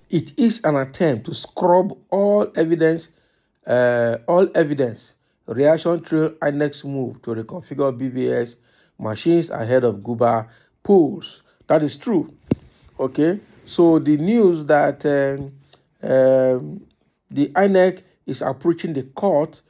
It is an attempt to scrub all evidence. Reaction to Inec's move to reconfigure Bvas machines ahead of Guba polls. That is true. Okay, so the news that the Inec is approaching the court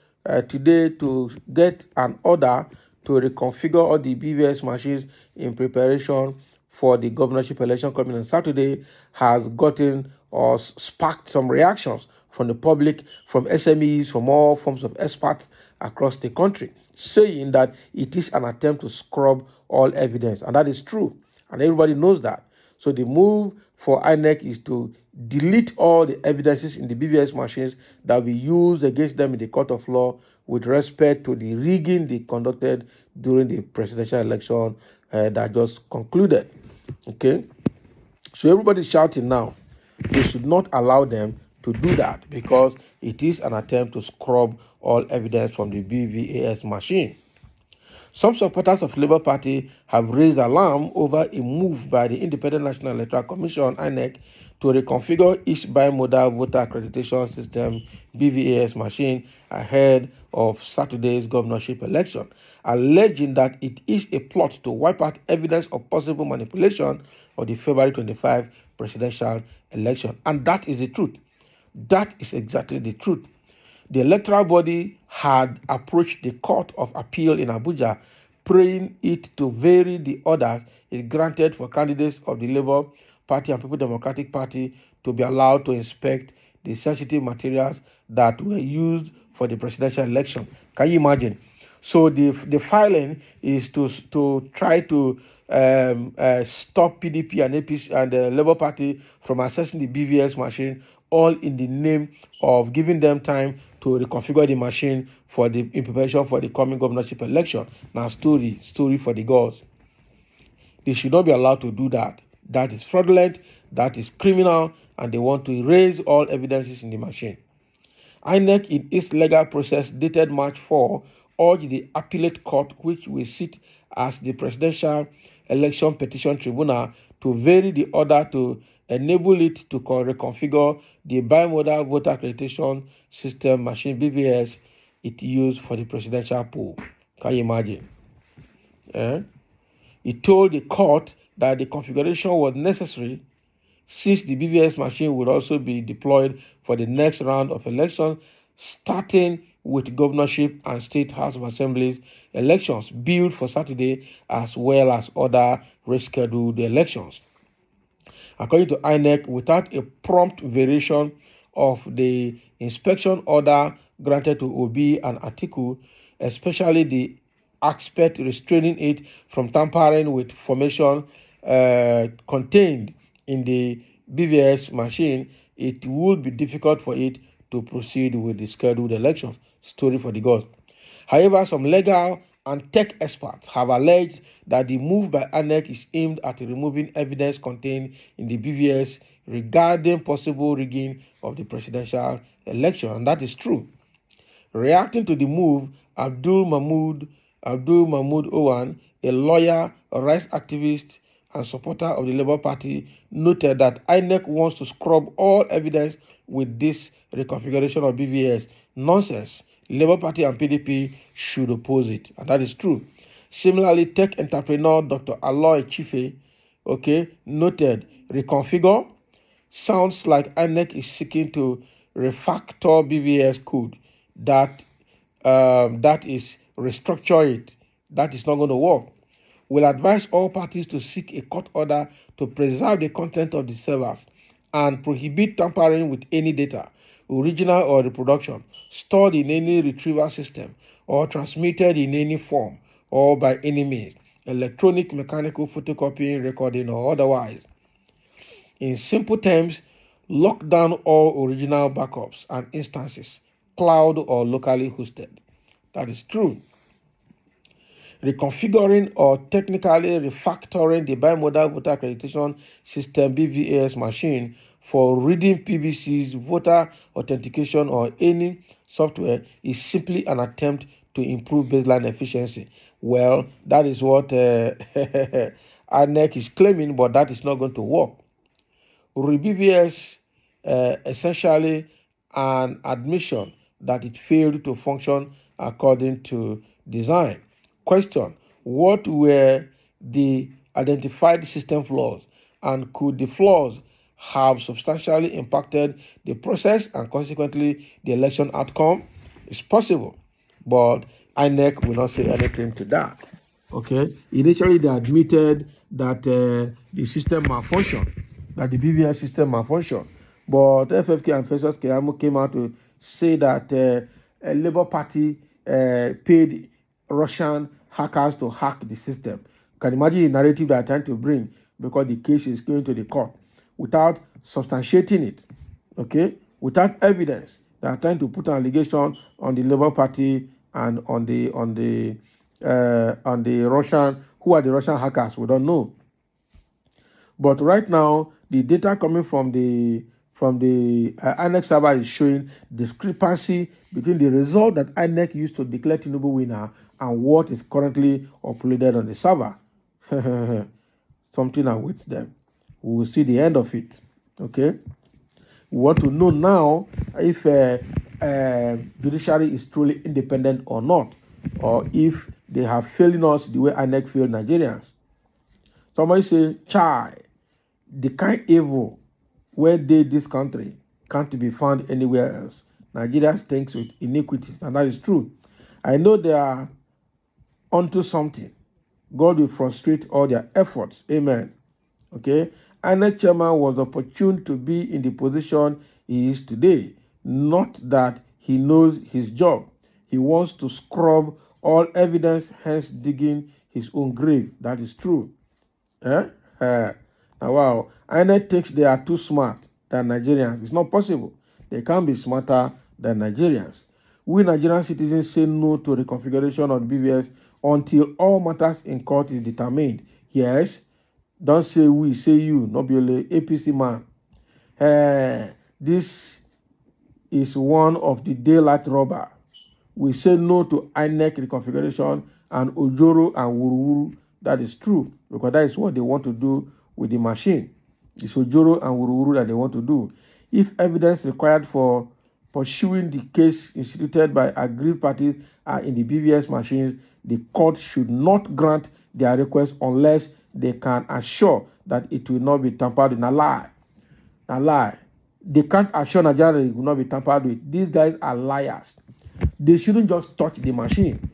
today to get an order to reconfigure all the Bvas machines in preparation for the governorship election coming on Saturday has gotten or sparked some reactions from the public, from SMEs, from all forms of experts across the country, saying that it is an attempt to scrub all evidence. And that is true. And everybody knows that. So the move for Inec is to delete all the evidences in the Bvas machines that will be used against them in the court of law with respect to the rigging they conducted during the presidential election that just concluded. Okay? So everybody's shouting now. They should not allow them to do that because it is an attempt to scrub all evidence from the Bvas machine. Some supporters of Labour Party have raised alarm over a move by the Independent National Electoral Commission (INEC) to reconfigure each bimodal voter accreditation system (BVAS) machine ahead of Saturday's governorship election, alleging that it is a plot to wipe out evidence of possible manipulation of the February 25 presidential election. And that is the truth. That is exactly the truth. The electoral body had approached the Court of Appeal in Abuja, praying it to vary the orders it granted for candidates of the Labour Party and People Democratic Party to be allowed to inspect the sensitive materials that were used for the presidential election. Can you imagine? So the filing is to try to stop PDP and APC and the Labour Party from accessing the Bvas machine, all in the name of giving them time to reconfigure the machine for the in preparation for the coming governorship election. Now, story for the gods. They should not be allowed to do that. That is fraudulent, that is criminal, and they want to erase all evidences in the machine. INEC, in its legal process dated March 4, urged the appellate court, which will sit as the presidential election petition tribunal, to vary the order to enable it to reconfigure the bimodal voter accreditation system machine (BVS) it used for the presidential poll. Can you imagine? It told the court that the configuration was necessary since the BVS machine would also be deployed for the next round of elections, starting with governorship and state house of assemblies elections billed for Saturday, as well as other rescheduled elections. According to INEC, without a prompt variation of the inspection order granted to Obi and Atiku, especially the aspect restraining it from tampering with formation contained in the BVS machine, it would be difficult for it to proceed with the scheduled elections. Story for the gods. However, some legal and tech experts have alleged that the move by INEC is aimed at removing evidence contained in the BVS regarding possible rigging of the presidential election, and that is true. Reacting to the move, Abdul Mahmoud Owan, a lawyer, a rights activist, and supporter of the Labour Party, noted that INEC wants to scrub all evidence with this reconfiguration of BVS. Nonsense. Labour Party and PDP should oppose it, and that is true. Similarly, tech entrepreneur Dr. Aloy Chife, noted reconfigure sounds like INEC is seeking to refactor BVS code. That is restructure it. That is not going to work. We'll advise all parties to seek a court order to preserve the content of the servers and prohibit tampering with any data, original or reproduction, stored in any retrieval system or transmitted in any form or by any means, electronic, mechanical, photocopying, recording, or otherwise. In simple terms, lock down all original backups and instances, cloud or locally hosted. That is true. Reconfiguring or technically refactoring the bimodal voter accreditation system (BVAS) machine for reading PVC's voter authentication or any software is simply an attempt to improve baseline efficiency. Well, that is what Inec is claiming, but that is not going to work. Bvas essentially an admission that it failed to function according to design. Question: what were the identified system flaws, and could the flaws have substantially impacted the process and consequently the election outcome? It's possible, but INEC will not say anything to that. Okay, initially they admitted that the system malfunctioned, that the BVS system malfunctioned, but FFK and Festus Keyamo came out to say that a Labour Party paid Russian hackers to hack the system. You can imagine the narrative they are trying to bring because the case is going to the court without substantiating it, okay, without evidence. They are trying to put an allegation on the Labour Party and on the Russian, who are the Russian hackers, we don't know. But right now, the data coming from the INEC server is showing discrepancy between the result that INEC used to declare Tinubu winner and what is currently uploaded on the server. Something awaits them. We will see the end of it. Okay. We want to know now if judiciary is truly independent or not, or if they have failed us the way INEC failed Nigerians. Somebody say, "Chai, the kind evil where this country can't be found anywhere else. Nigeria stinks with iniquities," and that is true. I know they are onto something. God will frustrate all their efforts. Amen. Okay. INEC chairman was opportune to be in the position he is today. Not that he knows his job. He wants to scrub all evidence, hence digging his own grave. That is true. Now, wow. INEC thinks they are too smart than Nigerians. It's not possible. They can't be smarter than Nigerians. We Nigerian citizens say no to reconfiguration of BVS until all matters in court is determined. Yes, don't say we, say you, not be only APC man. This is one of the daylight robber. We say no to INEC reconfiguration and Ojoro and Wuruwuru. That is true, because that is what they want to do with the machine. It's Ojoro and Wuruwuru that they want to do. If evidence required for pursuing the case instituted by aggrieved parties are in the BVS machines, the court should not grant their request unless they can assure that it will not be tampered with. A lie. A lie. They can't assure Nigeria that it will not be tampered with. These guys are liars. They shouldn't just touch the machine.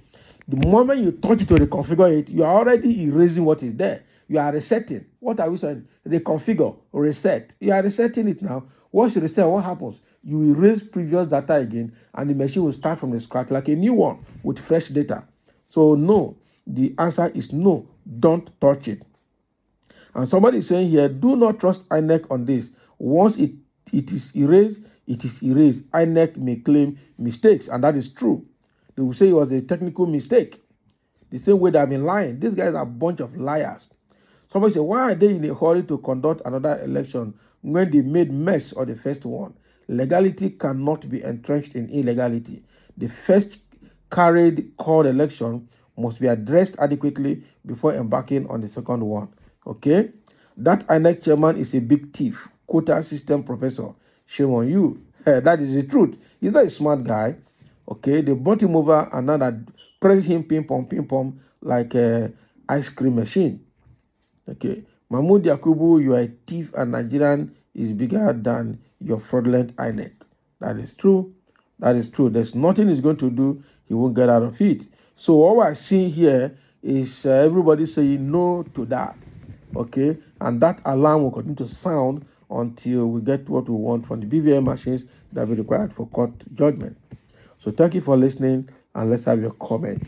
The moment you touch it to reconfigure it, you are already erasing what is there. You are resetting. What are we saying? Reconfigure, reset. You are resetting it now. Once you reset, what happens? You erase previous data again, and the machine will start from the scratch like a new one with fresh data. So no, the answer is no. Don't touch it. And somebody is saying here, do not trust INEC on this. Once it is erased, it is erased. INEC may claim mistakes, and that is true. They will say it was a technical mistake. The same way they have been lying. These guys are a bunch of liars. Somebody say, why are they in a hurry to conduct another election when they made mess of the first one? Legality cannot be entrenched in illegality. The first carried called election must be addressed adequately before embarking on the second one. Okay? That INEC chairman is a big thief, quota system professor. Shame on you. That is the truth. He's not a smart guy. Okay? They brought him over and now that press him ping pong like a ice cream machine. Okay? Mahmoud Yakubu, you are a thief and Nigerian is bigger than your fraudulent INEC. That is true. That is true. There's nothing he's going to do. He won't get out of it. So what we're seeing here is everybody saying no to that. Okay? And that alarm will continue to sound until we get what we want from the BVM machines that will be required for court judgment. So thank you for listening, and let's have your comment.